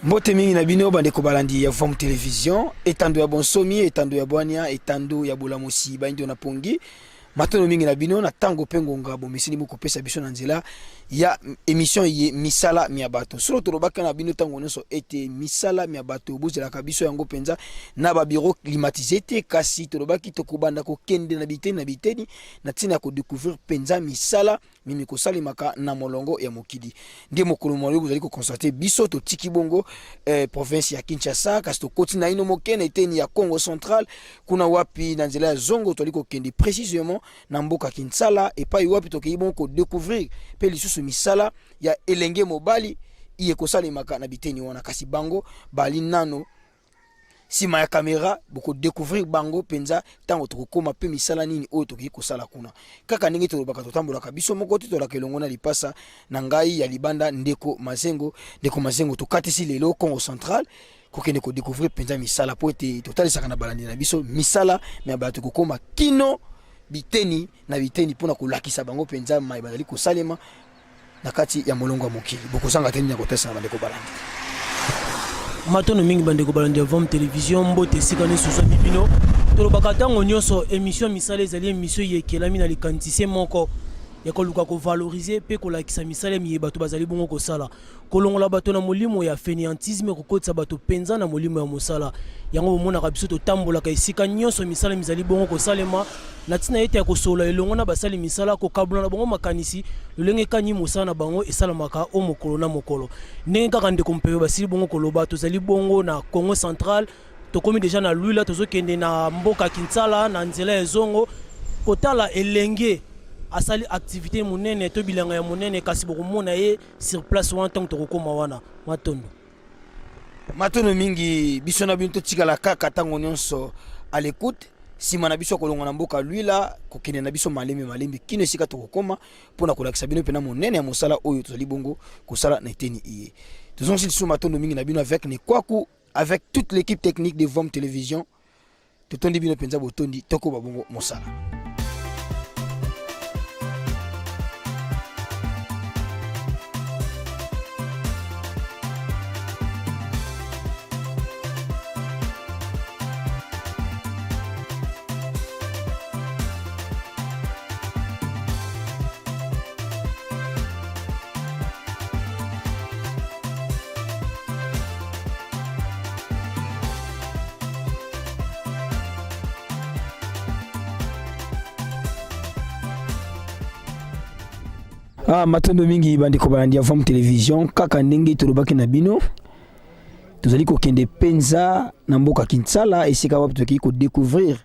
Mbote mingi na bino bande ko balandi ya Vom Télévision etando ya bonsomi etando ya bwania etando ya bolamusi bandi na pongi matono mingi na bino na tango pengo ngabo misini mu kopesa biso na nzela ya émission ye misala miabato solo to robaka na bino tango nyonso ete misala miabato bozela ka biso yango penza na ba bureau climatisé te kasi to robaki to kubanda ko kende na biteni na tina ko découvrir penza misala mimi ko salimaka na molongo ya mokidi nde mokolo molo bozali ko constater biso to tiki bongo province ya Kinshasa kasi to koti na ino mokene eteni ya Congo central kuna wapi na nzela ya zongo to liko kende précisément na mboka Kinsala et pas wapi to kibon ko découvrir pe lisusu misala ya elenge mobali iye ko salimaka na biteni wana kasi bango bali nano sima ya kamera boko découvrir bango penza tango to koma pe misala nini oyo to ko sala kuna kaka ndenge to baka to tambola kabiso moko to la kelongo na lipasa na ngai ya libanda ndeko mazengo to katisi lelo Congo central ko kende ko découvrir penza misala po ete total sakana balandi na biso misala me ba to koma kino biteni na biteni pona ko lakisa bango penza mai bazali ko salema na kati ya molongo ya mokili boko sanga teni ya kotesa na ndeko balandi matono mingi bandeko balandi ya Vom Télévision mbote sikane suso bibino to bakatango nyonso émission misala ezali émission yekelami na likantise moko ya koluka ko valoriser pe ko lakisa misala mi bato bazali bongo ko sala kolongola bato na molimo ya fainéantisme ko kotsa bato penza na molimo ya mosala yango mona ka biso to tambola ka isika nyonso misala mizali bongo ko salema na tina ete ya ko sola elongo na basali misala ko kabula na bongo makanisi lolenge kanyi mosala na bango esalamaka o mokolo na mokolo ndenge kaka ndeko mpeyo basili bongo ko loba to zali bongo na Congo central to komi déjà na Luila to zo kende na mboka Kinsala na nzela ya zongo kotala elenge asali activité monene to bilanga ya monene kasi boko mona ye sur place wan tant to kokoma wana matono mingi biso na binto tikala kaka tango nyonso à l'écoute sima na biso kolonga na mboka Luila ko kene na biso malembe kino sika to kokoma pona ko lakisa bino pena monene ya mosala oyo to zali bongo ko sala na eteni iye tozon sili matono mingi na bino avec ne kwaku avec toute l'équipe technique de Vom Télévision to tondi bino penza botondi toko babongo mosala. Matondo mingi bandiko balandi ya Vom Télévision kaka ndenge tolobaki na bino tozali ko kende penza na mboka Kinsala esika wapi toki ko découvrir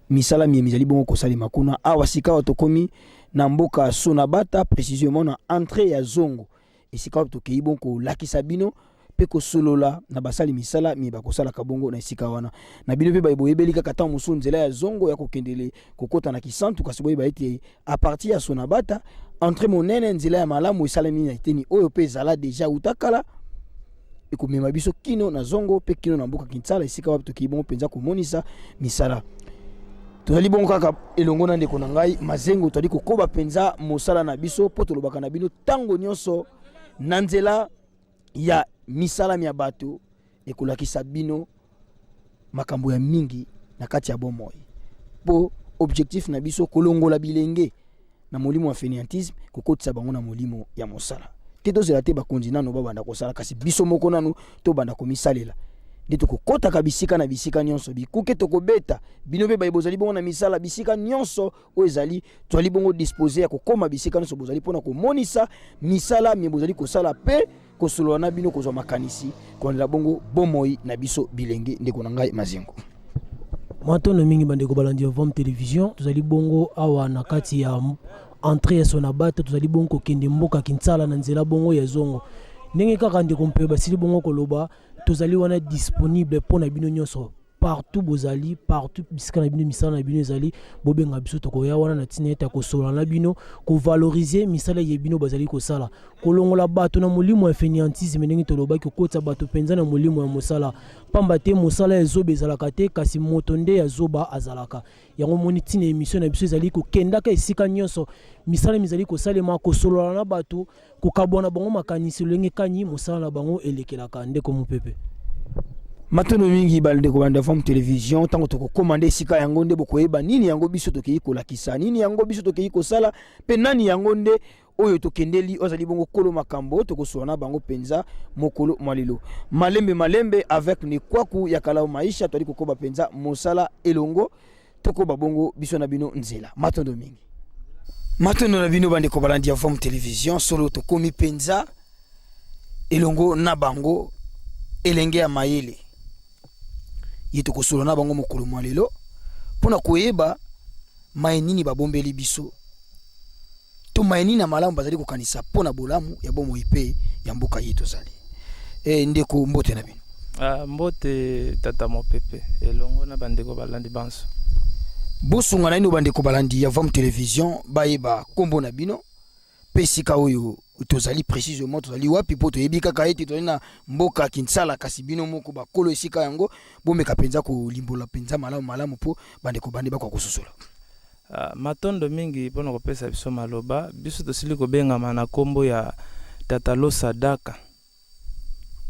misala mizali bongo ko salima kuna awa sika wato komi na mboka Sonabata précisément na entrée ya zongo esika wapi toki bongo ko lakisa bino pe ko solola na basali misala mi ba ko sala kabongo na esika wana na bino pe ba boyebeli kaka ta musu nzela ya zongo ya ko kendele kokota na kisantu kasi boye ba ete à partir ya Sonabata entre monene nzela ya malamu esalami na eteni oyo pe zala déjà utakala ekomema biso kino na zongo pe kino na mboka Kinsala esika wapi toki bongo penza komonisa misala tozali bongo kaka elongo na ndeko na ngai mazengo tozali kokoba penza mosala na biso po tolobaka na bino tango nyonso na nzela ya misala ya bato ekolakisa bino makambo ya mingi na kati ya bomoi po objectif na biso kolongola bilenge na molimo wa fainéantisme kokotisa bango na molimo ya mosala teto zela te bakonzi nano babanda kosala kasi biso moko nanu to banda komisalela ndito kokota ka bisika na bisika nyonso bikuke to kobeta bino pe bayibozali bongo na misala bisika nyonso o ezali twali bongo disposer ya kokoma bisika nyonso bozali pona komonisa misala mi bozali kosala pe kosolola na bino kozwa makanisi kondela bongo bomoi na biso bilenge ndeko na ngai mazengo matono mingi bandeko balandi ya Vom Télévision tozali bongo awa na kati ya entrée ya Sonabata tozali bongo kende mboka Kinsala na nzela bongo ya zongo ndenge kaka ndeko mpe basili bongo koloba tozali wana disponible pona bino nyonso partout bozali partout bisika na bino misala na bino ezali bobenga biso tokoya wana na tina eta kosola na bino ko valoriser misala ye bino bazali kosala kolongola bato na molimo ya fainéantisme ndenge tolobaki kokota bato penza na molimo ya mosala pamba te mosala ezoba ezalaka te kasi moto nde azoba azalaka yango moni tina émission na biso ezali kokendaka esika nyonso misala mizali kosalema kosolola na bato kokabwana bango makanisi lolenge kanyi mosala na bango elekelaka ndeko mopepe matono mingi balde ko banda fam télévision tango to ko commander sika yango nde bokoyeba nini yango biso to keyi kolakisa nini yango biso to keyi kosala pe nani yango nde oyo to kendeli ozali bongo kolo makambo to kosona bango penza mokolo malelo malembe avec ni kwaku ya kala maisha to ali kokoba penza mosala elongo to ko babongo biso na bino nzela matondo mingi matondo na bino bande ko balandi fam télévision solo to komi penza elongo na bango elenge ya mayele yito kosolo na bango mokolo mwa lelo pona koyeba mayenini babombeli biso to mayenini na malamu bazali kokanisa pona bolamu ya bomo ipe ya mboka yetu zali ndeko mbote na bino mbote tata mopepe elongo na bandeko balandi banso bosunga na ino bandeko balandi ya Vam Télévision bayeba kombo na bino pesika oyo tozali précisément tozali wapi po toyebi kaka ete tozali na mboka Kinsala kasi bino moko bakolo esika yango bomeka penza ko limbola penza malamu po bandeko bande bakwa kososola matondo mingi pona kopesa biso maloba biso tosili kobengama na kombo ya Tata Losa Daka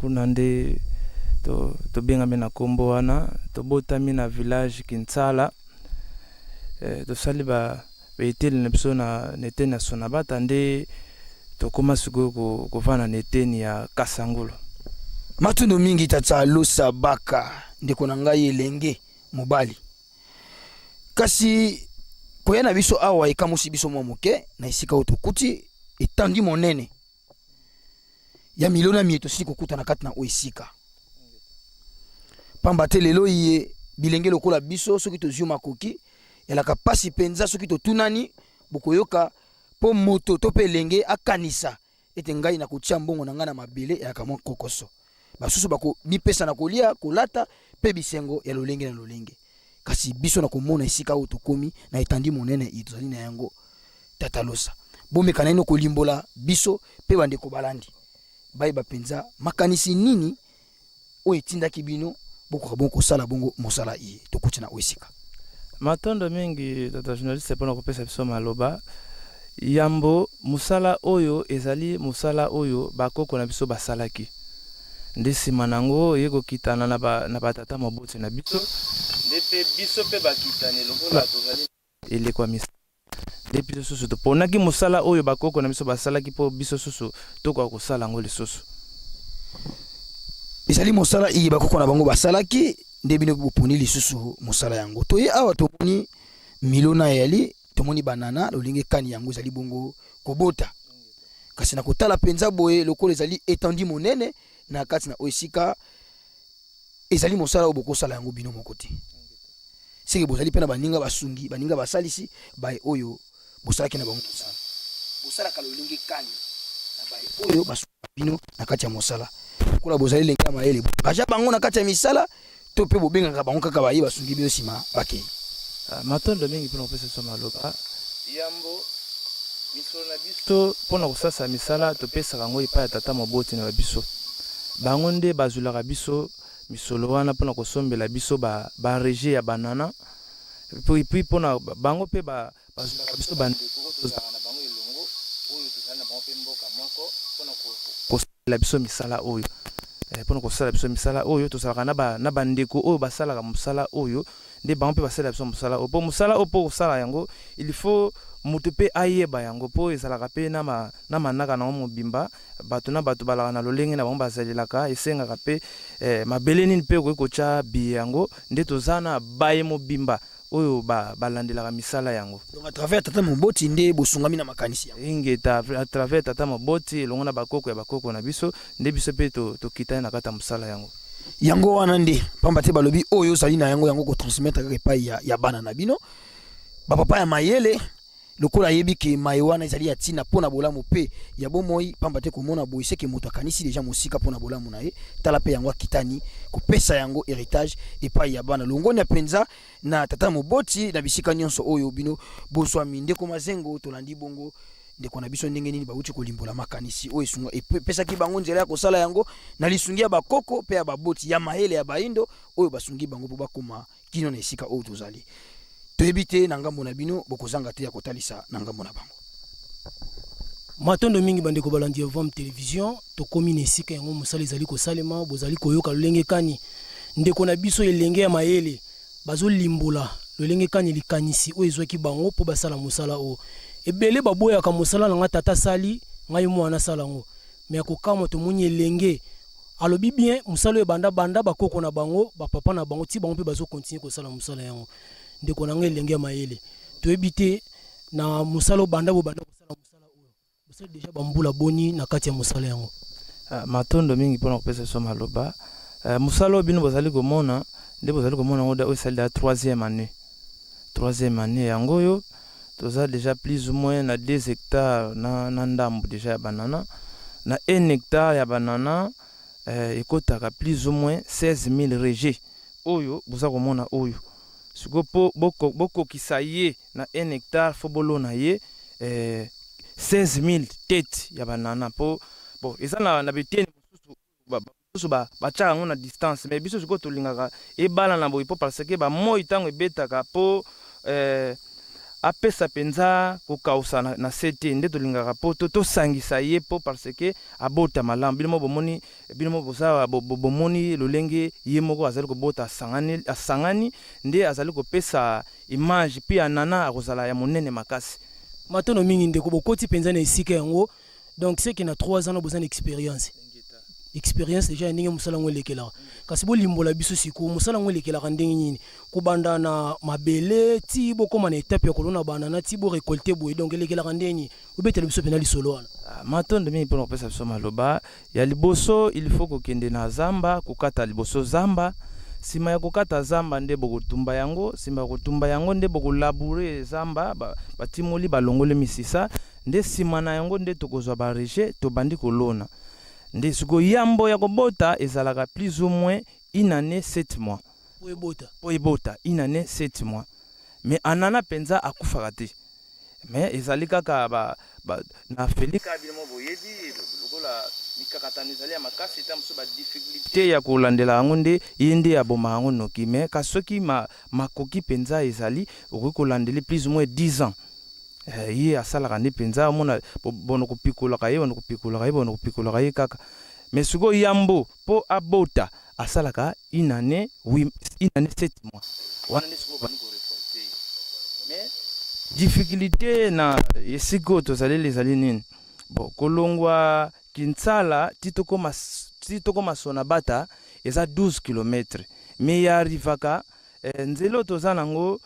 kuna nde to bengame na kombo wana tobotami na village Kinsala tosali baiteli na biso na neteni ya Sonabata nde tokoma siko kovana neteni ya Kasangolo matondo mingi Tata Losa Baka ndeko na ngai elenge mobali kasi koyana biso awa ekamusi biso mwa moke na esika otokuti etandi monene ya milona mieto sisi kokuta na kati na oesika pamba te lelo ye bilenge lokola biso soki tozwi makoki elaka pasi penza soki totunani bokoyoka po moto to pe lenge akanisa ete ngai na kotia mbongo na ngana mabele ya kamwa kokoso basusu bako mipesa na kolia kolata pe bisengo ya lolenge na lolenge kasi biso na komona esika oyo tokomi na etandi monene itozali na yango Tata Losa bomeka na ino kolimbola biso pe bandeko balandi bayeba penza makanisi nini oyo etindaki bino bokoka bongo kosala bongo mosala iye tokuti na oesika matondo mingi tata journaliste pona kopesa biso maloba yambo musala oyo ezali musala oyo bakoko na biso basalaki nde nsima nango ye kokitana na batata maboti na biso nde pe biso pe bakitani lokola tozali elekwa misala nde biso susu toponaki musala oyo bakoko na biso basalaki po biso susu tokoka kosala yango lisusu ezali mosala iyi bakoko na bango basalaki nde bino boponi lisusu mosala yango toye awa tomoni milona yali tomoni banana lolinge kani yango ezali bongo kobota kasi na kotala penza boye lokolo ezali etandi monene na kati na oesika ezali mosala oboko sala yango bino moko te seke bozali pena baninga basungi baninga basalisi bae oyo bosalaki na bango mosala bosala ka lolinge kani na bae oyo basunga bino na kati ya mosala kola bozali lenga maele baja bango na kati ya misala to pe bobenga bango kaka baye basungi bino sima bakei matondo mingi pona kopesa so maloba yambo misolo na biso pona kosasa misala topesa yango epai ya tata moboti na biso bango nde bazulaka biso misolo wana pona kosombela biso ba reje ya banana puis pona bango pe bazulaka biso bandeko tozala na bango elongo oyo tozali na bango pe mboka moko pona kosala biso misala oyo pona kosala biso misala oyo tozalaka na bandeko oyo basalaka mosala oyo nde bango pe basala biso mosala oyo po mosala oyo po kosala yango il faut moto pe ayeba yango po ezalaka pe na manaka na mobimba bato na bato balaka na lolenge na bango bazalelaka esengaka pe mabele nini pe okoki kotya biye yango nde toza na baye mobimba oyo balandelaka misala yango donc à travers tata moboti nde bosungami na makanisi yango ingeta à travers tata moboti elongo na bakoko ya bakoko na biso nde biso pe tokitani na kati ya mosala yango yango wana nde pamba te balobi oyo ozali na yango ko transmettre kaka epai ya bana na bino bapapa ya mayele lokola yebi ke mayewana ezali ya tina pona bolamu pe ya bomoi pamba te komona boye seke moto akanisi deja mosika pona bolamu na ye tala pe yango kitani kopesa yango héritage epai ya bana longoni ya penza na tata moboti na bisika nyonso oyo bino boswami ndeko mazengo tolandi bongo ndeko na biso ndenge nini bauti kolimbola makanisi oyo sunga epesaki bango nzela ya kosala yango na lisungi ya bakoko pe ya baboti ya mahele ya baindo oyo basungi bango po bakoma kino na esika oyo tozali toyebi te na ngambo na bino bokozanga te ya kotalisa na ngambo na bango matondo mingi bandeko balandi ya Vom Télévision tokomi na esika yango mosala ezali kosalema bozali koyoka lolenge kani ndeko na biso elenge ya mayele bazolimbola lolenge kani likanisi oyo ezwaki bango po basala mosala oyo ebele baboyaka mosala na nga tata sali ngai mwana sala ngo me akokama tomoni elenge alobi bien mosala oyo banda bakoko na bango bapapa na bango ti bango mpe bazokontinue kosala mosala yango ndeko na ngai elenge ya mayele toyebi te na mosala banda kosala mosala oyo bosala deja bambula boni na kati ya mosala yango matondo mingi mpona kopesa so maloba mosala oyo bino bozali komona nde bozali komona ngo oyo esali ya 3e année yango oyo toza déjà plus ou moins na 2 hectares na ndambo déjà ya banana na 1 hectare ya banana ekotaka plus ou moins 16 000 rejets oyo boza komona oyo siko po bokokisa ye na 1 hectare fo bolona ye 16 000 tête ya banana po bon eza na biteni mosusu batiaka yango na distance mais biso sikoyo tolingaka ebala na boye po parce que bamoi ntango ebetaka po apesa penza kokausa na sete nde tolingaka po tosangisa ye po parce que abota malamu bino mo boza bomoni lolenge ye moko azali kobota asangani nde azali kopesa image pe anana akozala ya monene makasi matono mingi ndeko bokoti penza na esika yango donc c'est que na 3 ans na besoin d'expérience déjà ndenge musala ngo lekela kasi bo limbola biso siku musala ngo lekela ndenge nini kubanda na mabele ti bokoma na étape ya kolona banana ti bo récolter boye donc lekela ndenge ubetela biso pena lisolo wana matondo mingi mpona kopesa biso maloba ya liboso il faut kokende na zamba kokata liboso zamba sima ya kokata zamba nde bokotumba yango sima ya kotumba yango nde bokolabure zamba batimoli balongole misisa nde sima na yango nde tokozwa bareje tobandi kolona nde siko yambo ya kobota ezalaka plus ou moins 1 année 7 mois po ebota 1 année 7 mois mais anana penza akufaka te mais ezali kaka na felika bilimo boyebi lokola mikakatano ezali ya makasi ta mosusu badifficulté ya kolandela yango nde ye nde aboma yango noki mais kasoki makoki penza ezali okoki kolandeli plus ou moins 10 ans ye asalaka nde penza omona bono kopikolaka ye kaka mais siko yambo po abota asalaka 1 année 7 mois wana nde siko bani koreforte mais difficulté na esiko tozali ezali nini bon kolongwa Kinsala titokoma sona bata eza 12 km mais ya rivaka nzelo tozanango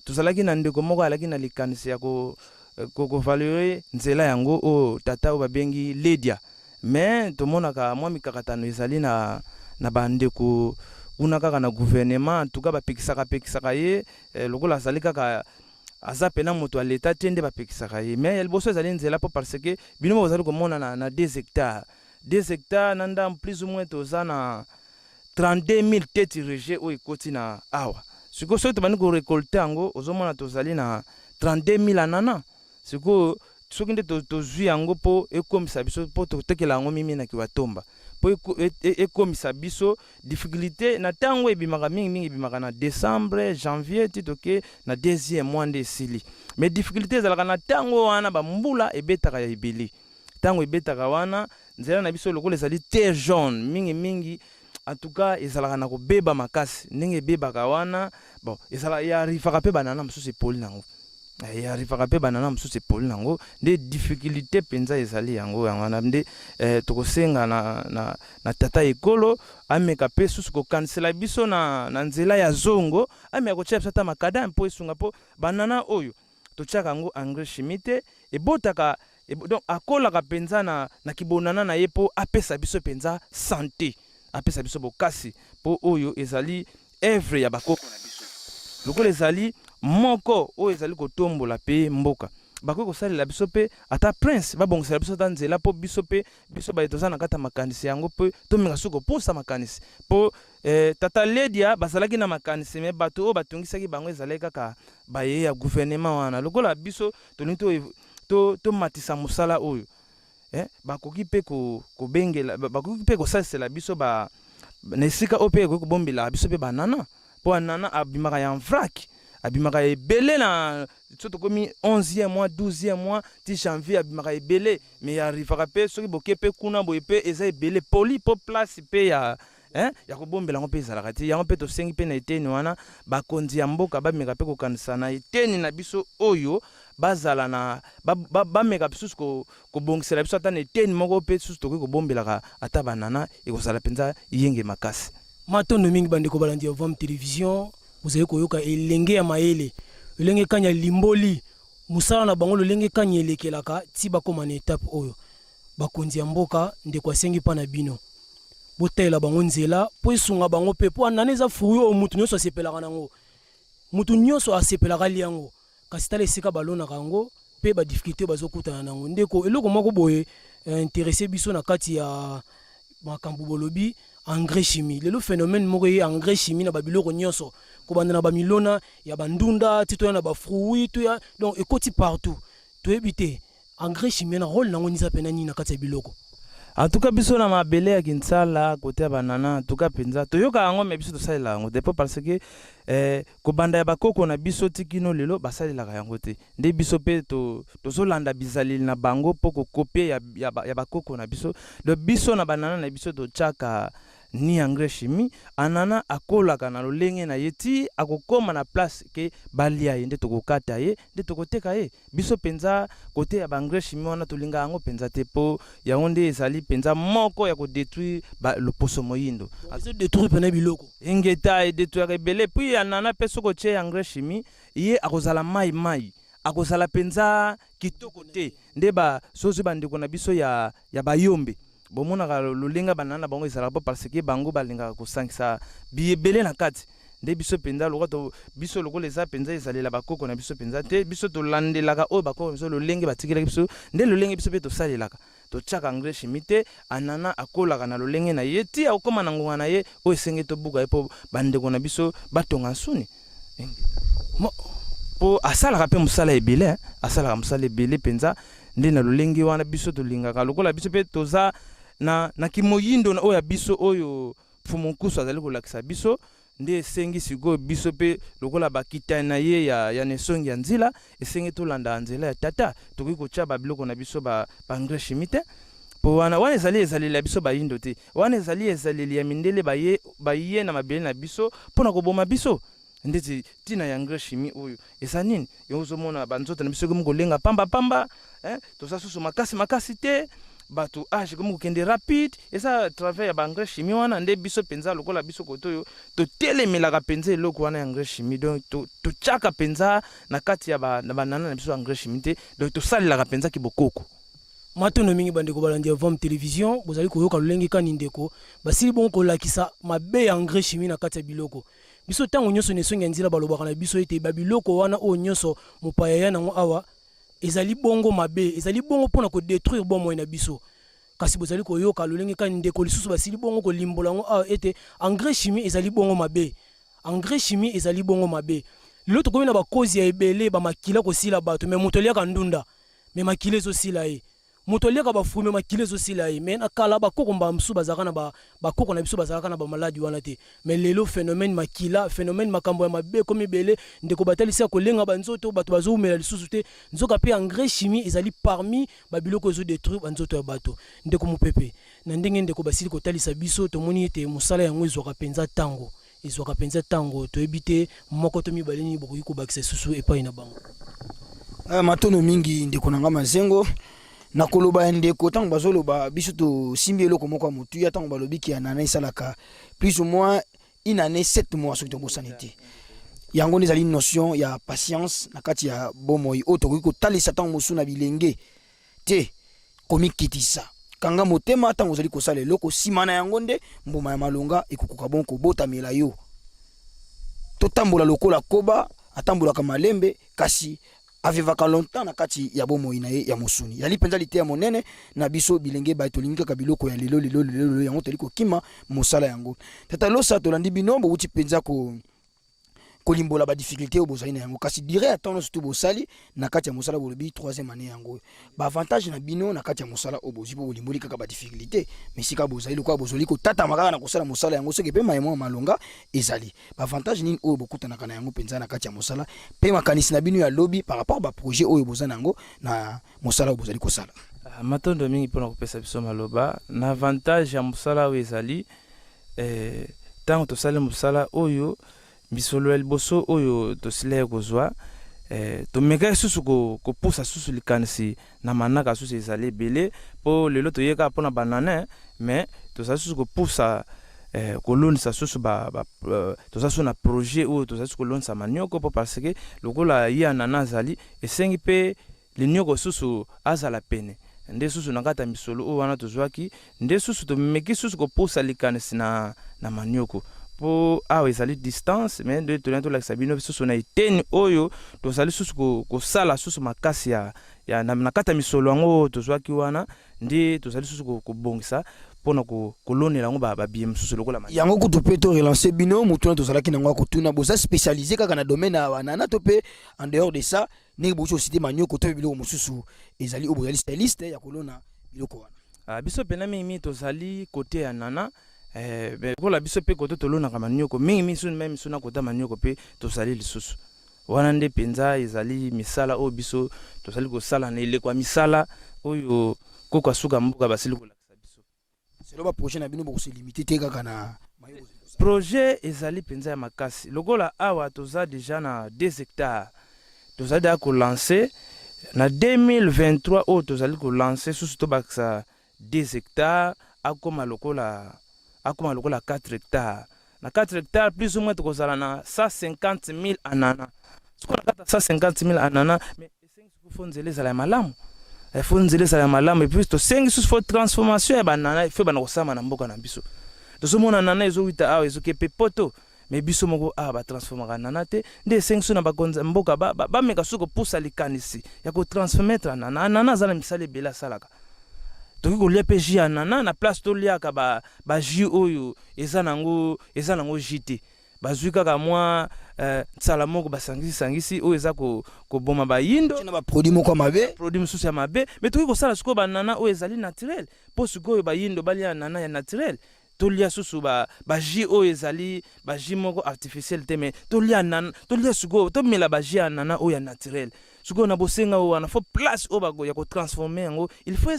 tozalaki na ndeko moko alaki na likanisi ya kovalue nzela yango o tata o babengi Lydia mais tomonaka mwa mikakatano ezali na bandeko kuna kaka na gouvernement tuka bapekisaka ye lokola azali kaka aza pena moto ya leta te nde bapekisaka ye mais liboso ezali nzela po parce que bino bozali komona na 2 hectares na ndambo plus ou moins toza na 32 000 têtes rejets oyo ekoti na awa siko soki tobandi korekolte yango ozomona tozali na 32 000 anana siko soki nde tozwi yango po ekomisa biso po totekela yango mimi na kiwatomba po ekomisa biso difficulté na tango ebimaka mingi ebimaka na décembre janvier titoke na 2e mois nde esili mais difficulté ezalaka na tango wana bambula ebetaka ya ebele tango ebetaka wana nzela na biso lokola ezali terre jaune mingi en tout cas ezalaka na kobeba makasi ndenge ebebaka wana bon ezala ya rifaka pe banana mosusu epoli nango ya rifaka pe banana mosusu epoli nango nde difficulté penza ezali yango wana nde tokosenga na tata ekolo ameka pe susu kokansela biso na nzela ya zongo ameka kotia biso ata makada mpo esunga po banana oyo totiaka yango engrais chimique te ebotaka donc akolaka penza na kibonana na ye po apesa biso penza santé apesa biso bokasi po oyo ezali œuvre ya bakoko na biso lokola ezali moko oyo ezali kotombola pe mboka bakoki kosalela biso pe ata prince babongisela biso ata nzela mpo biso pe biso baye toza na kati ya makanisi yango mpe tomenga soki kopusa makanisi mpo tata Ledia bazalaki na makanisi me bato oyo batungisaki bango ezalaki kaka baye ya gouvernement wana lokola biso tolingi tomatisa mosala oyo bakoki mpe kobengela bakoki mpe kosalisela biso na esika oyo mpe ekoki kobombela biso mpe banana mpo anana abimaka ya vrac abimaka ebele na soto komi 11e mois 12e mois ti janvier abimaka ebele mais arrivaka pe soki boke pe kuna boye pe eza ebele poli po place pe ya kobombela ngo pe ezalaka te yango mpe tosengi pe na eteni wana bakonzi ya mboka bameka pe kokanisa na eteni na biso oyo bazala na bameka bisusu kobongisela biso ata na eteni moko pe susu tokoki kobombelaka ata banana ekozala mpenza yenge makasi matondo mingi bandeko balandi ya Vom Télévision bozali koyoka elenge ya mayele elenge kanya limboli musala na bango lolenge kanya elekelaka ti bakoma na etape oyo bakonzi ya mboka ndeko asengi pa na bino botela bango nzela po esunga bango pe po anana eza furu oyo mutu nyonso asepelaka nango mutu nyonso asepelaka liango kasi tala esika balonaka yango pe badifficulté bazokutana nango ndeko eloko moko boye intéressé biso na kati ya makambo bolobi engrais chimie lelo phénomène moko ye engrais chimie na babiloko nyonso kobanda na bamilona ya bandunda ti toya na bafruit toya donc ekoti partout toyebi te engrais chimie na rôle nango nisa pena nini na kati ya biloko en tout cas biso na mabele ya Kinsala côté ya banana en tout cas penza toyoka yango mais biso tosalela yango depo parce que kobanda ya bakoko na biso tikino lelo basalelaka yango te nde biso pe tozolanda bizaleli na bango po kokopie ya bakoko na biso le biso na banana na biso tochaka ni engrais chimie anana akolaka na lolenge na yeti akokoma na place ke balia ye nde tokokata ye nde tokoteka ye biso penza kote ya engrais chimie wana tolinga yango penza te po yango nde ezali penza moko ya kodétruire loposo moyindo détruire pena biloko engeta détruire ebele puis anana pe soko tie engrais chimie ye akozala mai akozala penza kitoko te nde sozo bandeko na biso ya bayombe bomonaka lolenga banana bango ezalaka parce que bango balingaka kosangisa biyebele na kati nde biso penza lokoto biso lokola eza penza ezalela bakoko na biso penza te biso tolandelaka oyo bakoko biso lolenge batikelaki biso nde lolenge biso mpe tosalelaka totiaka engrais chimie te anana akolaka na lolenge na ye ti akokoma na ngonga na ye oyo esenge tobuka ye mpo bandeko na biso batonga nsuni mpo asalaka mpe mosala ebele asalaka mosala ebele penza nde na lolenge wana biso tolingaka lokola biso mpe toza na kimoyindo oyo ya biso oyo Fumukusu azali kolakisa biso nde esengi sikoyo biso pe lokola bakitani na ye ya nesongi ya nzila esengi tolanda nzela ya tata tokoki kotia babiloko na biso engrais chimie te po wana ezaleli ya biso bayindo te wana ezaleli ya mindele baye na mabele na biso mpona koboma biso ndeti tina ya engrais chimie oyo eza nini yo ozomona banzoto na biso komi kolenga pamba toza susu makasi te bato age komi kokende rapide eza travers ya engrais chimie wana nde biso penza lokola biso koto oyo totelemelaka penza eloko wana ya engrais chimie donc totiaka penza na kati ya banana na biso engrais chimie te donc tosalelaka penza kibokoko matondo mingi bandeko balandi ya Vom Télévision bozali koyoka lolenge kani ndeko basili bongo kolakisa mabe ya engrais chimie na kati ya biloko biso ntango nyonso nesongi ya nzela balobaka na biso ete babiloko wana oyo nyonso mopaya ya nango awa ezali bongo mabe ezali bongo mpona kodétruire bomoi na biso kasi bozali koyoka lolenge kani ndeko lisusu basili bongo kolimbola yango awa ete engrais chimie ezali bongo mabe engrais chimie ezali bongo mabe lelo tokomi na bakozi ya ebele bamakila kosila bato me moto aliaka ndunda me makila ezosila ye moto aliaka bafume makila ezosila ye me na kala bakoko mosusu bazalaka na bakoko na biso bazalaka na bamaladi wana te me lelo phénomène makila phénomène makambo ya mabe komi ebele ndeko batalisi ya kolenga banzoto bato bazowumela lisusu te nzoka mpe engrais chimie ezali parmi babiloko ezodétruire banzoto ya bato ndeko mopepe na ndenge ndeko basili kotalisa biso tomoni ete mosala yango ezwaka penza tango toyebi te moko to mibale nini bokoki kobakisa susu epai na bango matono mingi ndeko na nga mazengo na koloba ndeko tango bazoloba biso tosimbi eloko moko ya motu ya tango balobiki ya nana esalaka plus ou moins une année 7 mois soki tobosani te yango nde ezali notion ya patience na kati ya bomoi oyo tokoki kotalisa ntango mosusu na bilenge te komikitisa kanga motema ntango ozali kosala eloko nsima na yango nde mbuma ya malonga ekokoka bongo kobotamela yo totambola lokola koba atambolaka malembe kasi avivaka longtemps na kati ya bomoi na ye ya mosuni yali penza lite ya monene na biso bilenge ba tolingi kaka biloko ya lelo yango toli kokima mosala yango tata losa tolandi binombo uti penza kolimbola ba difficulté au bozali na yango kasi dire attendre surtout bosali na kati ya mosala bolobi 3e année yango ba avantage na bino na kati ya mosala obozi bo limboli kaka ba difficulté mais sika bozali lokwa bozoli ko tata makaka na kosala mosala yango soki pe maemo malonga ezali ba avantage nini oyo bokutana kana yango penza na kati ya mosala pe makanisi na bino ya lobby par rapport ba projet oyo bozana yango na mosala oyo bozali kosala matondo mingi pona kopesa biso maloba na avantage ya mosala oyo ezali tango tosali mosala oyo bisolo ya liboso oyo tosila kozwa tomeka susu kopusa susu likanisi na manaka susu ezali ebele po lelo toyeka mpona banane mais tozali susu kopusa kolonisa susu tozali susu na projet oyo tozali susu kolonisa manioko po parce que lokola ye anana azali esengi mpe linioko susu azala pene nde susu na kati ya misolo oyo wana tozwaki nde susu tomeki susu kopusa likanisi na manioko po awa ezali distance mais nde tolanda tolakisa bino susu na eteni oyo tozali susu kosala susu makasi na kati ya misolo yango tozwaki wana nde tozali susu kobongisa mpona kolonela yango babie mosusu lokola yango kutu mpe to relancer bino motu wana tozalaki nango kotuna boza spécialisé kaka na domaine ya banana to mpe en dehors de ça ndenge bozo cité manioko to biloko mosusu ezali oyo bozali styliste ya kolona biloko wana biso pena mingi tozali kote ya nana kola biso pe kote tolonaka manioko mingi sunu même suna kota manioko pe tozali lisusu wana nde penza ezali misala oyo biso tozali kosala na elekwa misala oyo koko suka mbuka basili kolakisa biso selo ba projet na bino boko se limiter te kaka na projet ezali penza ya makasi lokola awa toza déjà na 2 hectares tozali da ko lancer na 2023 oyo tozali ko lancer susu to bakisa 2 hectares akoma lokola 4 hectares. Na 4 hectares, plus ou moins, tu as 150 000 ananas. Tu as 150 000 ananas, mais il faut que tu malamu. Il faut que tu malamu. Et puis, tu as 5 transformation de bananas. Il faut que tu aies un peu de biso. Tu as un ananas, tu as un poto. Mais biso moko ba transformer ananas te. Des 5 na bakonza mboka ba meka suko poussa likanisi. Ya ko transformer ananas. Ananas za na misale bela salaka. Toki kolia pe ji anana na place to liaka ba ji oyo eza nango jite bazwi kaka mwa tsala moko basangisi oyo eza ko boma ba yindo na ba produit moko mabe produit mususu ya mabe mais toki kosala siko banana oyo ezali naturel po siko ba yindo balia anana ya naturel tolia susu ba ji oyo ezali ba ji moko artificiel te mais tolia siko to mela ba ji anana oyo ya naturel siko na bosenga oyo na fo place oyo ba ya ko transformer yango il faut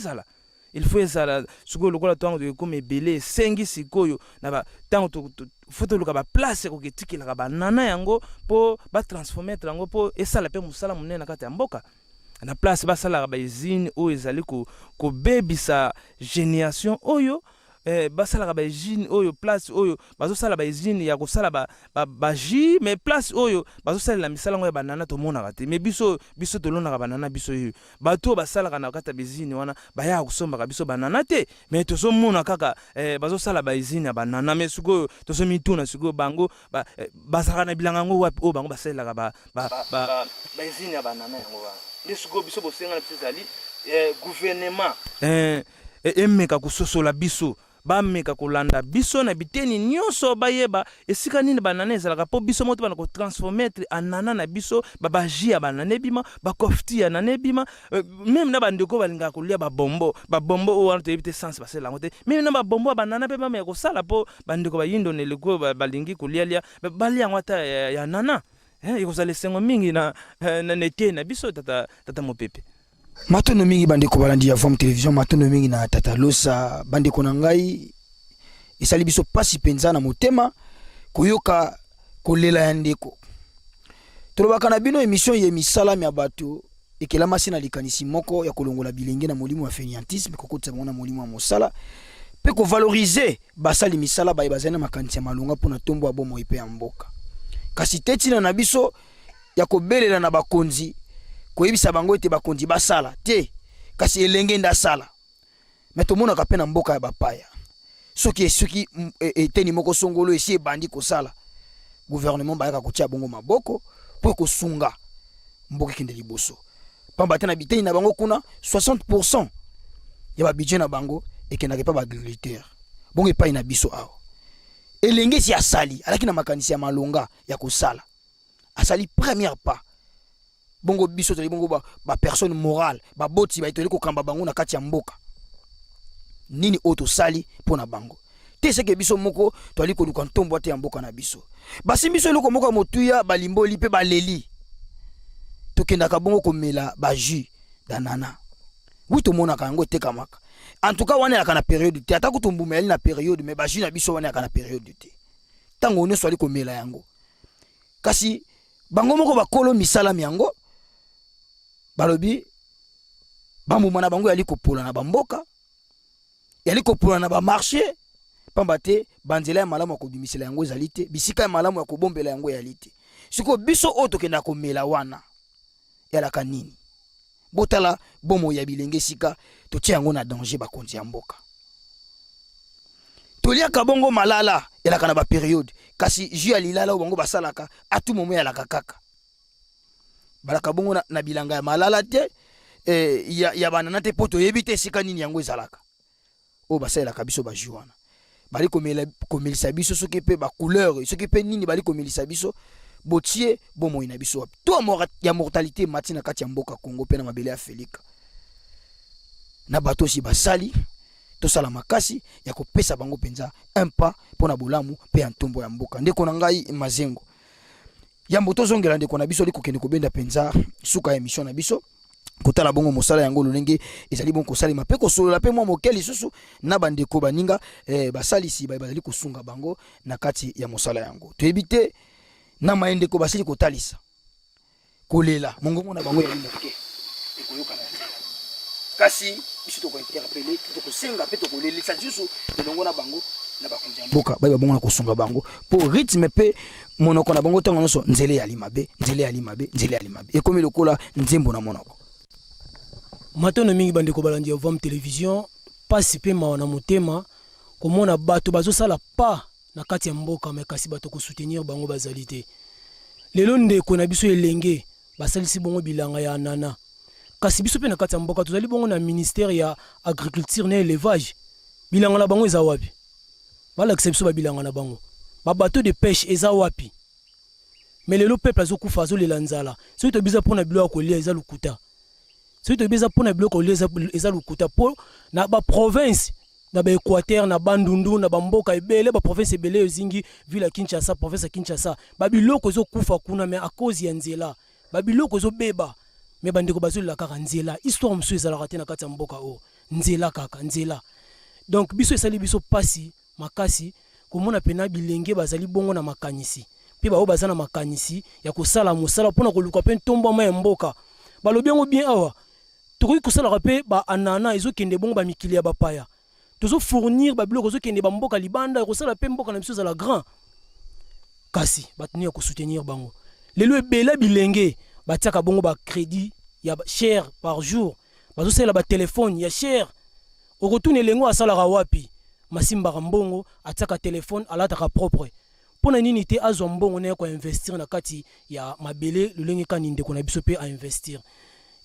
ezala siko lokola tango to comme belé sengi sikoyo na ba tango foto loka ba place ko ketikela ka banana yango po ba transformer yango po esala pe musala munene na kati ya mboka na place ba sala ba usine o ezali ko bebisa génération oyo basala ba usine oyo place oyo bazo sala ba usine ya ko sala ba ji mais place oyo bazo sala la misala ngo ya banana to mona kati mais biso to lona ka banana biso yo bato basala kana kata usine wana baya kusomba ka biso banana te mais to so mona kaka bazo sala ba usine ya banana mais suko to so mituna suko bango basaka na bilanga ngo wapi o bango basala ka ba usine ya banana ngo ba ndi suko biso bosenga na biso zali gouvernement emeka kusosola biso bameka kolanda biso na biteni nyonso bayeba esika nini banana ezalaka po biso moto bana ko transformer anana na biso babaji ya banana bima bakofti ya banana bima même na bandeko balinga kolia babombo o wana tebite sens basela ngote même na babombo ya banana pe bama ko sala po bandeko bayindo neleko balingi kolia balia ngwata ya nana ikozala sengo mingi na nete na biso tata mopepe matono mingi bandeko balandi ya Vom Television matono mingi na tata Losa bandeko na ngai esali biso pasi penza na motema koyoka kolela ya ndeko tolobaka na bino émission ye misala ya bato ekelama sina likanisi moko ya kolongola bilenge na molimo wa fainéantisme kokotsa mona molimo wa mosala pe ko valoriser basali misala bazana makanisi ya malonga pona tombo abomo ipe ya mboka kasi tetina na biso ya kobelela na bakonzi koyebisa bango ete bakonzi basala te kasi elenge nda sala mais to mona ka pe na mboka ya bapaya soki eteni moko songolo esi ebandi kosala gouvernement bayaka kotia bongo maboko po ko sunga mboka kende liboso pamba te na biteni na bango kuna 60% ya ba budget na bango ekendaka pa ba agriculteur bongo epai na biso awa elenge si asali alaki na makanisi ya malonga ya kosala asali première pas bongo biso toli bongo ba personne morale ba boti ba itoli ko kamba bango na kati ya mboka nini oto sali pona bango te seke biso moko toli ko luka ntombo te ya mboka na biso basi biso loko moko motuya balimboli pe baleli tokendaka bongo komela ba jus danana wito mona kango te kamaka en tout cas wana la kana période te ata kutumbu na période mais ba jus na biso wana kana période te tango ne swali komela yango kasi bango moko bakolo misala miango balobi bambuma na bango yali kopola na bamboka yali kopola na ba marché pamba te banzela ya malamu ya kobimisela yango ezali te bisika ya malamu ya kobombela yango yali te siko biso oyo tokenda komela wana yalaka nini botala bomo ya bilenge sika totia yango na danger bakonzi ya mboka toliaka bongo malala yalaka na ba période kasi jus ya lilala o bango basalaka atu momo yalaka kaka balaka bongo na bilanga ya malala te ya banana te poto yebite sika nini yango ezalaka o basalaka biso ba jus wana bali komelisa biso soki pe ba couleur soki pe nini bali komelisa biso botie bomo ina biso wapi to ya mortalité matina kati ya mboka Congo pe na mabele ya Felika na bato si basali to sala makasi ya kopesa bango penza un pas pona bolamu pe ntombo ya mboka ndeko na ngai mazengo ya mboto zongela ndeko na biso liko kende kobenda penza suka ya mission na biso kotala bongo mosala yango lolenge ezali bon kosali mape ko solola pe mwa mokeli susu na bandeko baninga basalisi bazali kosunga bango na kati ya mosala yango to ebite na maende ko basili kotalisa kolela mongongo na bango ya limoke ekoyoka na kasi biso to ko interpeller to ko senga pe to ko lelisa susu elongo na bango na bakonzi ya mboka ba bongo na kosunga bango po rythme pe monoko na bango tango nyonso nzele ya limabe ekomi lokola nzembo na monoko matono mingi bandeko balandi ya Vom Télévision pasi pe mawa na motema komona bato bazosala pa na kati ya mboka me kasi bato ko soutenir bango bazali te lelo ndeko na biso elenge basalisi bongo bilanga ya nana kasi biso pe na kati ya mboka tozali bongo na ministère ya agriculture na élevage bilanga na bango eza wapi balakisa biso babilanga na bango ba bateau de pêche eza wapi mais lelo peuple azokufa azolela nzala soki tobiza mpona bilo ya kolia eza lukuta soki tobiza mpona bilo ya kolia eza lukuta po na ba province na ba Équateur na bandundu na bamboka ebele ba province ebele yozingi ville ya Kinshasa province ya Kinshasa ba biloko ezokufa kuna mais à cause ya nzela ba biloko ezobeba mais bandeko bazolela kaka nzela histoire mosusu ezalaka te na kati ya mboka o nzela kaka nzela donc biso esali biso pasi makasi komona pena bilenge bazali bongo na makanisi pe bao bazana makanisi ya kosala mosala pona koluka pe ntombo ma mboka balobi yango bien awa tokoki kosala pe ba anana ezokende bongo ba mikili ya bapaya tozo fournir ba biloko ezokende ba mboka libanda kosala pe mboka na biso za la grand kasi batuni ya ko soutenir bango lelo ebela bilenge batiaka bongo ba crédit ya cher par jour bazosala ba téléphone ya cher okotune lengo asala wapi masimba mbongo ataka téléphone alataka propre pona nini te azwa mbongo na ko investir na kati ya mabele lolenge kaninde ko na biso pe a investir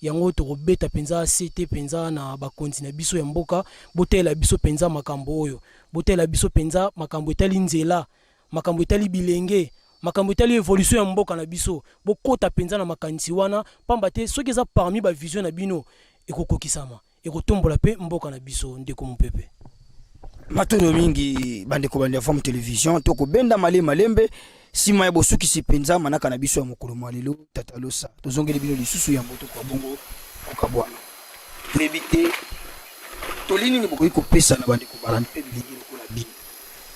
yango to robeta penza CT penza na bakonzi na biso ya mboka botela biso penza makambo oyo botela biso penza makambo etali nzela makambo etali bilenge makambo etali évolution ya mboka na biso bokota penza na makanisi wana pamba te soki eza parmi ba vision na bino ekokokisama ekotombola pe mboka na biso ndeko mopepe matono mingi bandeko bandi ya Vom Télévision toko benda malembe sima ya bosuki sipenza manaka na biso ya mokolo malelo tatalosa tozongeli bino lisusu ya moto kwa bongo okabwana trebite tolini ni bokoyi kopesa na bandeko balandi pe bilingi lokola bino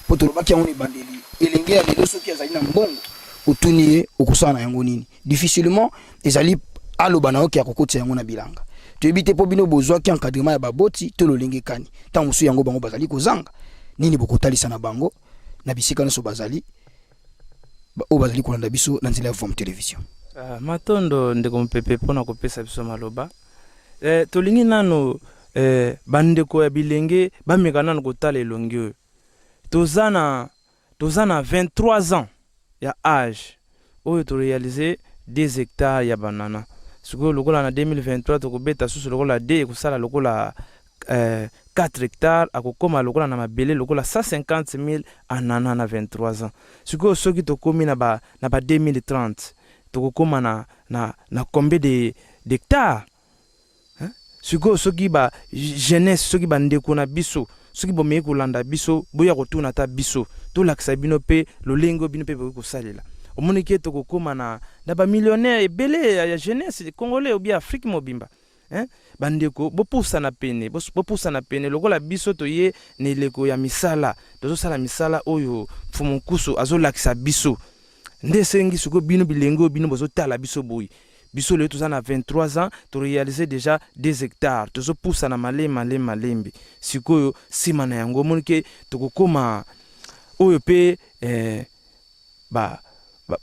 po tolobaki yango ni bandeli elenge ya lelo soki azali na mbongo otuni ye okosala yango nini difficilement ezali aloba na oki ya kokotisa yango na bilanga tebite po bino bozwaki encadrement ya baboti to lolenge kani tango musu yango bango bazali kozanga nini bokotalisa na bango na bisika nyonso bazali o bazali kolanda biso na nzela ya Vom Télévision matondo ndeko mopepe pona kopesa biso maloba tolingi nano bandeko ya bilenge bameka nano kotala elongi oyo tozana 23 ans ya âge oyo to réaliser 2 hectares ya banana. Siko lokola na 2023 tokobeta susu lokola D ekusala lokola 4 hectares akokoma lokola na mabele lokola 150 000 anana na 23 ans. Siko soki tokomi na ba 2030 tokokoma na combien d'hectares? Siko soki ba jeunesse soki ba ndeko na biso soki bomeye kolanda biso boya kotuna ta biso to lakisa bino pe lolengo bino pe kosalela. Omonike tokokoma na ba millionnaire ebele ya jeunesse congolais ou bien Afrique mobimba. Bandeko bopusa na pene lokola biso toye ne leko ya misala tozo sala misala oyo fumukuso azolakisa biso nde sengi suko bino bilengo bino bozo tala biso boyi biso le tozana 23 ans to réaliser déjà 2 hectares tozo pusa na malembe sikoyo sima na yango monike tokokoma oyo pe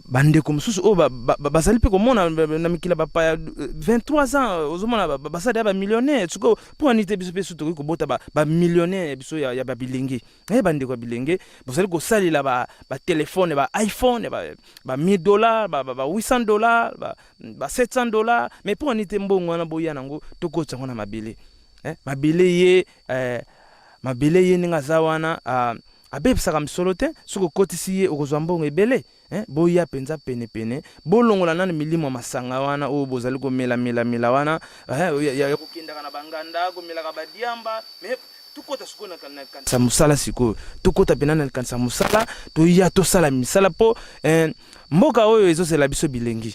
bandeko mususu o bazali pe komona na mikila bapaya 23 ans ozomona basadi ya ba millionnaire siko pour anite biso pe suto ko bota ba millionnaire biso ya ba bilenge bandeko bilenge bozali ko salila ba téléphone ba iPhone ba $1000 ba $800 ba $700 mais pour anite mbongo na boya nango tokotsa ngona mabele mabele ye ninga zawana abebisaka misolo te soko kotisi ye okozwa mbongo ebele boya penza pene bolongola nana milimo masanga wana o bozali ko mela wana ya kokindaka na banganda ko melaka badiamba mais tukota siko na kanisa musala siko tukota penana na kanisa musala to ya to sala misala po mboka oyo ezosela biso bilengi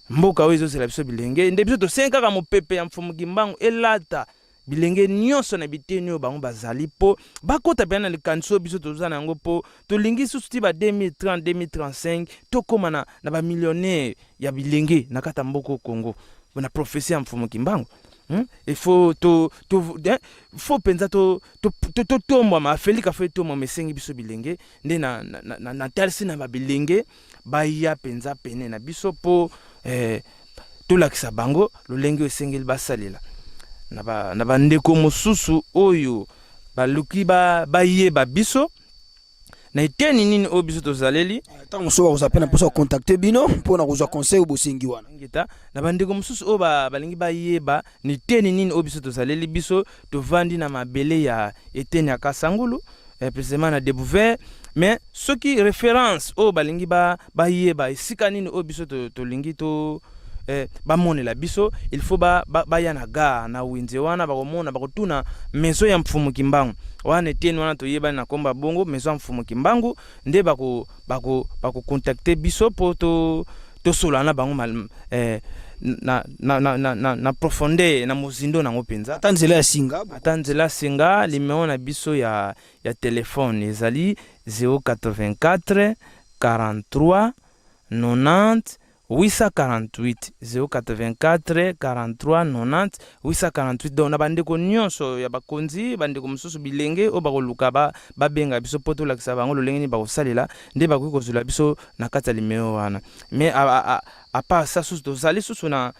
nde biso to senkaka mopepe ya mfumu kimbangu elata bilenge nyonso na biteni oyo bango bazali po bakota pena na likanso biso tozana yango po tolingi susu ti ba 2030 2035 tokoma na ba millionnaire ya bilenge na kata mboko Congo na prophétie ya mfumu kimbangu. Il faut faut penza to tomba ma Felika fe tomba mesengi biso bilenge nde na talisi na ba bilenge baya penza pene na biso po to lakisa bango lolenge esengeli basalela na bandeko mosusu oyo baluki bayeba biso na eteni nini o biso tozaleli tango so bazapena poso contacter bino pona kozwa conseil ou bosengi wana ngita na bandeko mosusu o balingi bayeba ni eteni nini o biso tozaleli biso tovandi na mabele ya eteni ya Kasangulu précisément na Debouvert mais ce qui référence o balingi bayeba esika nini o biso tolingi to bamonela biso il faut bayana ga na winze wana bakomona bakotuna meso ya mfumu kimbangu wana eteni wana toyeba na komba bongo meso ya mfumu kimbangu nde bako contacter biso po to solana bango na profondeur na mozindo nango penza atanzela singa limeona biso ya telefone ezali 084 43 90 848 084 43 90 848 donc na bandeko nyonso ya bakonzi bandeko mosusu bilenge o bakoluka babenga biso poto lakisa bango lolenge ni bakosalela nde bakoki kozula biso na kati ya limeo wana mais a part ça susu tozali susu na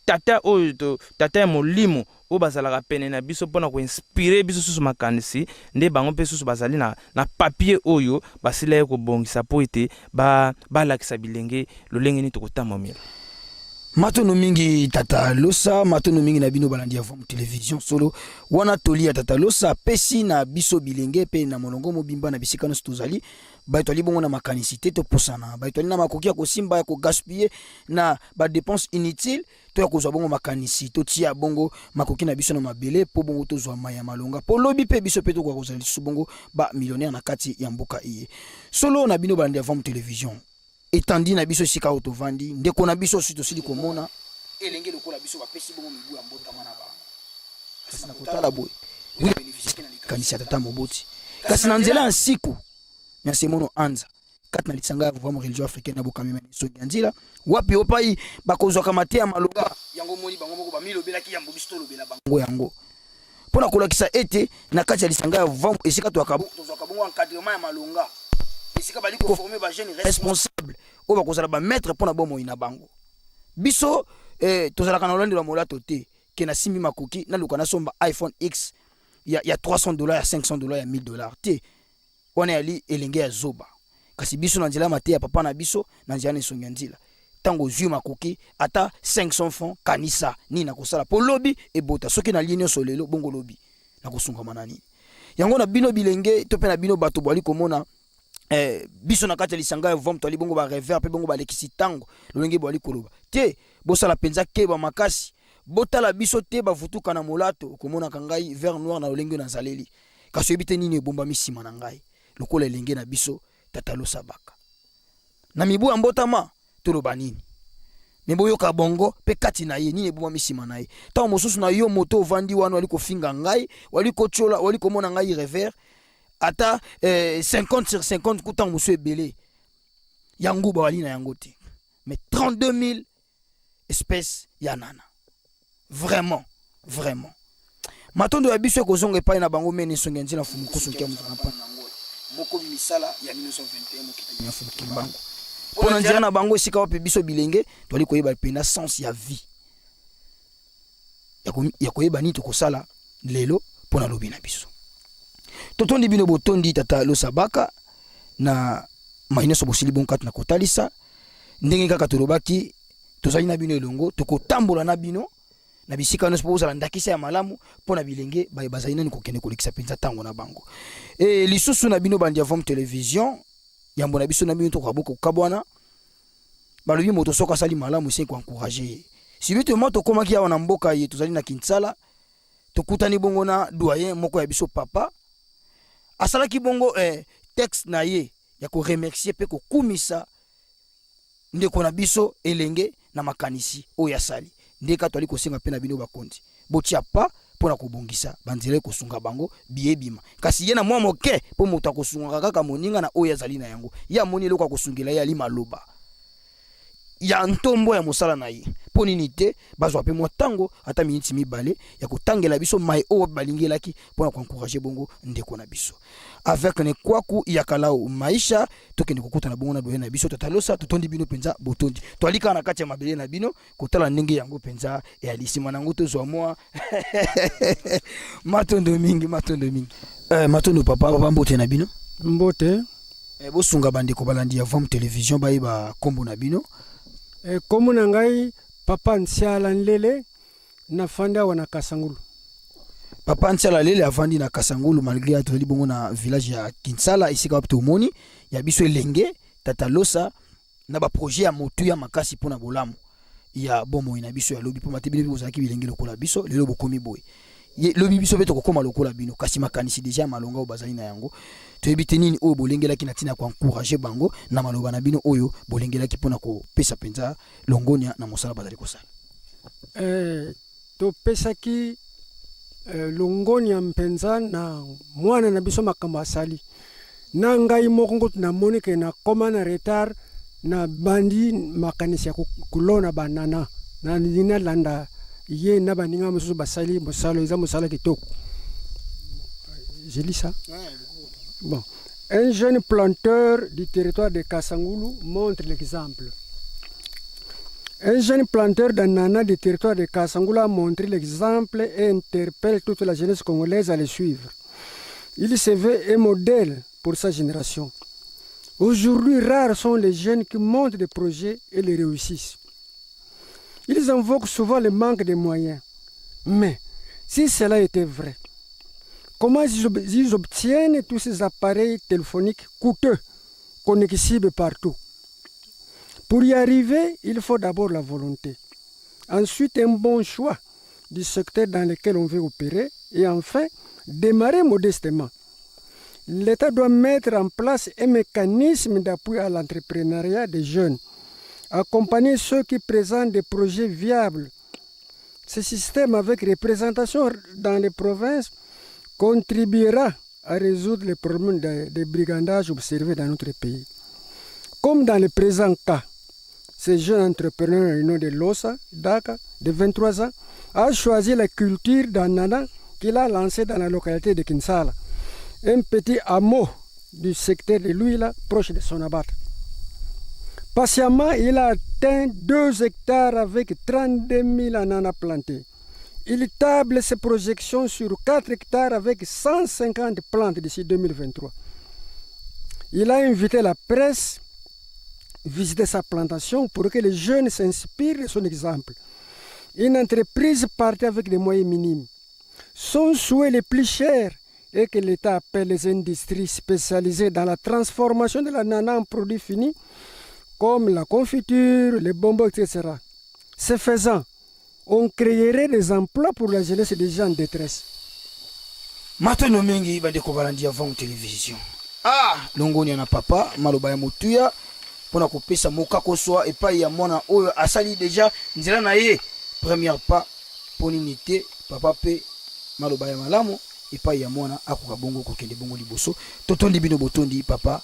tata oyo tata ya molimo o bazalaka pene na biso pona ko inspirer biso susu makanisi nde bango pe susu bazali na papier oyo basila ko bongisa po ete balakisa bilenge lolenge ni tokotamomela matono mingi tata Losa matono mingi na bino balandi ya vom television solo wana toli ya tata Losa pesi na biso bilenge pe na molongo mobimba na bisika no tozali baitoli bongo na makanisité to posana baitoli na makoki ya kosimba ya ko gaspiller na ba dépenses inutiles to ya kozwa bongo makanisi to tia bongo makoki na biso na mabele po bongo tozwa maya malonga po lobi pe biso pe to kwa kozali su bongo ba millionnaire na kati ya mboka iye solo na bino balandi ya vom television etandi na biso sika autovandi ndeko na biso sito sili komona elenge lokola biso bapesi bongo mibu ya mbota mana ba kasi na kotala boy oui bénéficier na likanisi tata moboti kasi na nzela ya siku na semono anza kat na litsanga ya vraiment religion africaine na bokamema so nzila wapi opai bakozwa kamate ya malonga yango moni bango moko ba milo belaki ya mbobisto lobela bango yango pona kolakisa ete na kati ya litsanga ya vraiment esika to akabo tozwa kabongo encadrement ya malonga esika bali ko former ba jeune responsable o ba kozala ba maître pona bomo ina bango biso tozala kana olandi la mola toté ke na simbi makoki na lukana somba iPhone X ya $300 ya $500 ya $1000 te wana yali elenge ya zoba kasi biso na nzela mate ya papa na biso na nzela ne songa nzila tango zui makoki ata 500 francs kanisa ni na kosala po lobby e bota soki na ligne solelo bongo lobby na kosunga manani yango na bino bilenge to pe na bino bato bwali komona biso na kati ya lisanga vom to ali bongo ba reverb pe bongo ba lekisi tango lolenge bwali koloba te bosala penza ke ba makasi botala biso te ba vutuka na molato komona kangai vert noir na lolenge na zaleli kasi ebite nini ebomba misima na ngai lokola elenge na biso tatalo sabaka na mibu ambotama toloba nini mebo yoka bongo pe kati na ye nini ebomba misima na ye ta mosusu na yo moto vandi wana wali kofinga ngai wali kochola wali komona ngai revers ata 50 sur 50 kutan musu ebele yangu ba wali na yango te mais 32 000 espèces ya nana vraiment matondo ya biso kozonga epai na bango mene songe nzela fumu kosunkia mutana pa nango moko misala ya 1921 mokita ya fumu kimbango pona nzela na bango esika wapi biso bilenge toli koyeba pena sens ya vie ya koyeba ni to kosala lelo pona lobi na biso totondi bino botondi tata lo sabaka na maineso bosili bonkat na kotalisa ndenge kaka tolobaki tozali na bino elongo tokotambola na bino na bisika nyonso pozala ndakisa ya malamu pona bilenge bazali nani kokende kolekisa penza tango na bango lisusu na bino bandi avom television yambo na biso na bino tokaboko kabwana balobi moto soka sali malamu c'est encourager si vite moto komaki ya na mboka ye tozali na Kinsala tokutani bongo na doyen moko ya biso papa asalaki bongo texte na ye ya ko remercier pe ko kumisa ndeko na biso elenge na makanisi oya sali ndeka twali kosenga pe na bino bakonzi botia pa pona kobongisa banzele kosunga bango biebima kasi ye na mwa moke po moto akosunga kaka moninga na oya zali na yango ya moni eloko akosungela ya lima loba ya ntombo ya mosala na ye po nini te bazwa pe motango ata miniti mibale ya kotangela biso mai o balingelaki pona ko encourager bongo ndeko na biso avec ne kwaku ya kalao maisha tokende kokuta na bongo na doyen na biso totalosa totondi bino penza botondi twalika na kati ya mabele na bino kotala ndenge yango penza ya lisima nango tozwa mwa matondo mingi matondo papa mbote na bino mbote bosunga bandeko balandi ya Vom Television ba kombo na bino komo na ngai papa Nsiala Nlele na fanda wana Kasangulu. Papa Nsiala Nlele avandi na Kasangulu malgré atoli bongo na village ya Kinsala isika wapi tomoni ya biso elenge tatalosa na ba projet ya motu ya makasi pona bolamu ya bomo ina biso ya lobi po matebile bozaki bilenge lokola biso lelo bokomi boy lobi biso beto kokoma lokola bino kasi makanisi deja malonga obazali na yango toyebite nini oyo bolengelaki na tina ko encourager bango na maloba na bino oyo bolengelaki pona ko pesa penza longonia na mosala bazali kosala to pesaki longonia mpenza na mwana na biso makamba asali na ngai moko na monike na koma na retard na bandi makanisi ya kulona banana na nina landa ye na baninga mosusu basali mosalo eza mosala kitoko. Je lis ça. Bon, un jeune planteur du territoire de Kasangulu montre l'exemple. Un jeune planteur d'ananas du territoire de Kasangulu a montré l'exemple et interpelle toute la jeunesse congolaise à le suivre. Il se veut un modèle pour sa génération. Aujourd'hui, rares sont les jeunes qui montent des projets et les réussissent. Ils invoquent souvent le manque de moyens. Mais si cela était vrai, comment ils obtiennent tous ces appareils téléphoniques coûteux, connectibles partout? Pour y arriver, il faut d'abord la volonté. Ensuite, un bon choix du secteur dans lequel on veut opérer. Et enfin, démarrer modestement. L'État doit mettre en place un mécanisme d'appui à l'entrepreneuriat des jeunes. Accompagner ceux qui présentent des projets viables. Ce système, avec représentation dans les provinces, contribuera à résoudre les problèmes de brigandage observés dans notre pays. Comme dans le présent cas, ce jeune entrepreneur du nom de Losa, Daka, de 23 ans, a choisi la culture d'ananas qu'il a lancée dans la localité de Kinsala, un petit hameau du secteur de Louila, proche de Sonabat. Patiemment, il a atteint 2 hectares avec 32 000 ananas plantés. Il table ses projections sur 4 hectares avec 150 plantes d'ici 2023. Il a invité la presse visiter sa plantation pour que les jeunes s'inspirent de son exemple. Une entreprise partie avec des moyens minimes. Son souhait le plus cher est que l'État appelle les industries spécialisées dans la transformation de la nana en produits finis, comme la confiture, les bonbons, etc. Ce faisant, on créerait des emplois pour la jeunesse des gens en détresse. Matono mingi bandeko balandi avant télévision. Longoni na papa maloba ya motuya pona kopesa moka koswa epai ya mwana oyo asali déjà nzela na ye première pas pour unité papa pe maloba ya malamu epai ya mwana akoka bongo kokende bongo liboso totondi bino botondi papa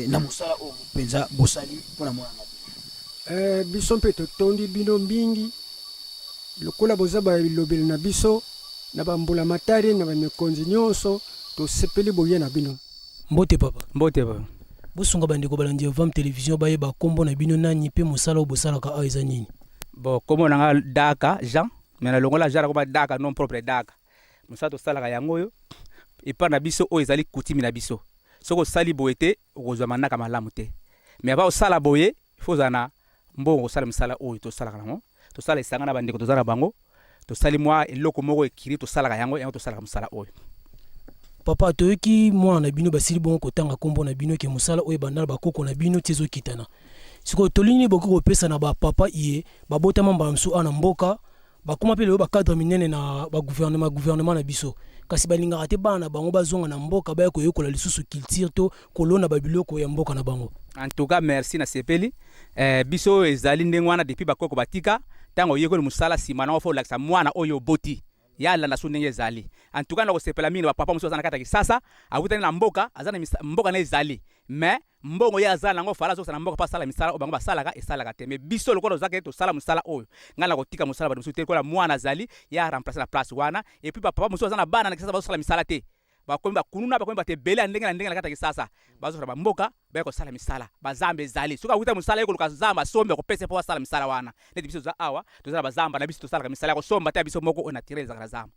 na musala o penza bosali pona mwana biso mpe totondi bino mingi lokola boza balobeli na biso na bambula matari na bamekonzi nyonso tosepeli boye na bino. Mbote papa. Mbote papa. Bosunga bandeko balandi Vam télévision baye ba kombo na bino nani pe musala obosala ka aiza nini. Bon kombo na Daka Jean mais na longola Jean ko Daka non propre Daka. Musala to sala ka yango yo e pa na biso o ezali kutimi na biso. Soko sali boyete okozwa manaka malamu te. Mais ba o sala boye faut zana mbongo sala musala o to sala kango. To sala isanga na bandeko to zana bango. To sali moi eloko moko ekiri to sala ka yango to sala ka musala oyo. Papa toyoki mwana bino basili bongo kotanga kombo na bino ke musala oyo bandala bakoko na bino tezo kitana. Siko tolini boko pesa na ba papa iye babota mamba msu ana mboka bakoma pele ba cadre minene na ba gouvernement na biso. Kasi balinga ate bana bango bazonga na mboka ba ko yokola lisusu culture to kolona babiloko ya mboka na bango. En tout cas merci na sepeli. Biso ezali ndengwana depuis bakoko batika tango yeko musala simana ofo laksa mwana oyo boti. Yala na sunenge ezali. En tout cas na ko sepela mino papa muso azana kata kisasa awutani na mboka azana mboka na ezali. Mais mbongo ya azana ngo fala so na mboka pa sala misala obango basala ka esala ka te. Mais biso lokolo zake to sala musala oyo. Ngala ko tika musala ba muso te ko la mwana azali ya remplacer la place wana et puis papa muso azana bana na kisasa ba sala misala te. Bakomi bakununa bakomi batebele ndenge na kata kisasa bazo ba mboka ba ko sala misala bazambe ezali soka wuta musala yeko lukazamba sombe ko pese po sala misala wana neti biso za awa to za bazamba na biso to sala ka misala ko somba te biso moko ona tireza ka zamba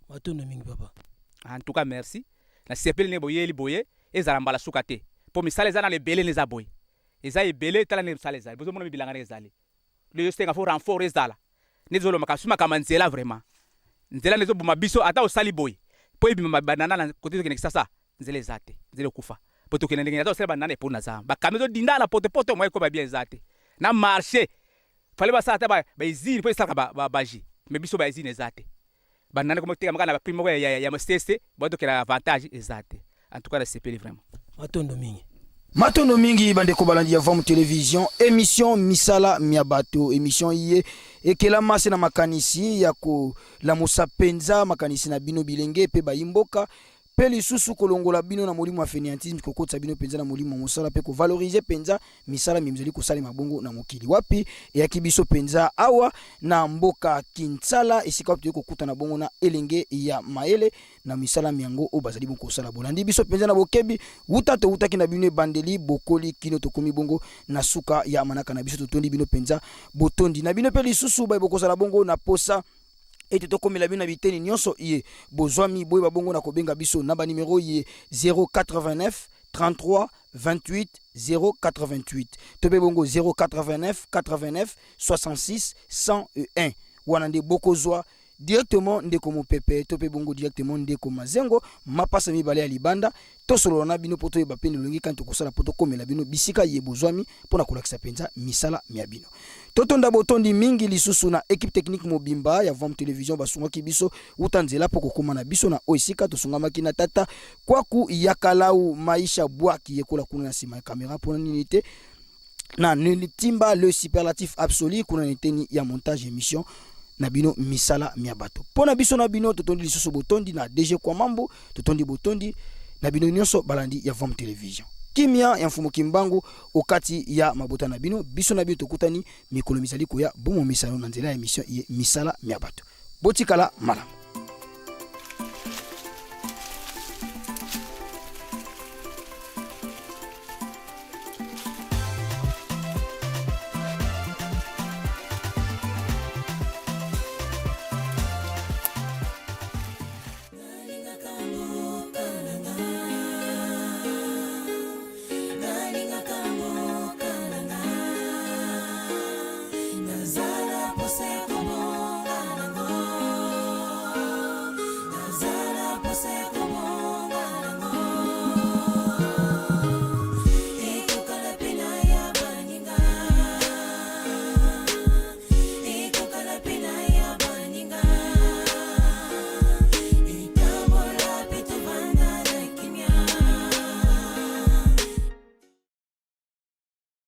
watono mingi papa. En tout cas merci na sepeli ne boyeli boye ezala mbala suka te po misala ezana le bele ne za boye eza ebele tala ne misala ezali bozo mona bilanga ne ezali le yostenga fo renfort ezala nezolo makasuma kama nzela vraiment nzela nezo buma biso ata osali boye po ebi banana na côté de kisasa nzele zate nzele kufa poto kene ndenge ata osala banana po na za ba kamezo dindala poto mo ko ba bien zate na marché fale ba sata ba izini po isaka ba baji mais biso ba izini zate banana ko teka makana ba primo ya mstc boto kela avantage ezate en tout cas la CPL vraiment matondo mingi bandeko balandi ya Vam télévision émission misala miabato émission iye ekela mase na makanisi ya ko la musapenza makanisi na bino bilenge pe bayimboka pe lisusu kolongola bino na molimo wa fainéantisme kokotsa bino penza na molimo mosala pe ko valoriser penza misala mimzeli ko sali mabongo na mokili wapi ya kibiso penza awa na mboka Kinsala esika to kokuta na bongo na elenge ya maele na misala miango o bazali bongo sala bolandi biso penza na bokebi wuta to wuta kina bino bandeli bokoli kino to komi bongo na suka ya manaka na biso to tondi bino penza botondi na bino pe lisusu ba boko sala bongo na posa et to komela bino biteni nyonso iye bozwami boye babongo na kobenga biso na ba numéro iye 089 33 28 088 tobe bongo 089 89 66 101 wana nde bokozwa directement ndeko mopepe tope bongo directement ndeko mazengo mapasa mibale ya libanda tosolo na bino poto yeba pene longi kanto kosala poto komela bino bisika ye bozwami pona kolakisa penza misala mia bino totonda botondi mingi lisusu na équipe technique mobimba ya Vam télévision basungaki biso utanzela poko koma na biso na oisika tosungamaki na tata kwaku yakalau maisha bwaki yekola kuna na sima ya kamera pona ninite na nitimba le superlatif absolu kuna niteni ya montage émission na bino misala miabato pona biso na bino totondi lisusu botondi na DG kwa mambo totondi botondi na bino nyonso balandi ya Vam télévision kimia ya mfumo kimbangu okati ya mabota na bino biso na bino tokutani mikolo misali ko ya bomo misalo na nzela ya émission misala miabato botikala malamu.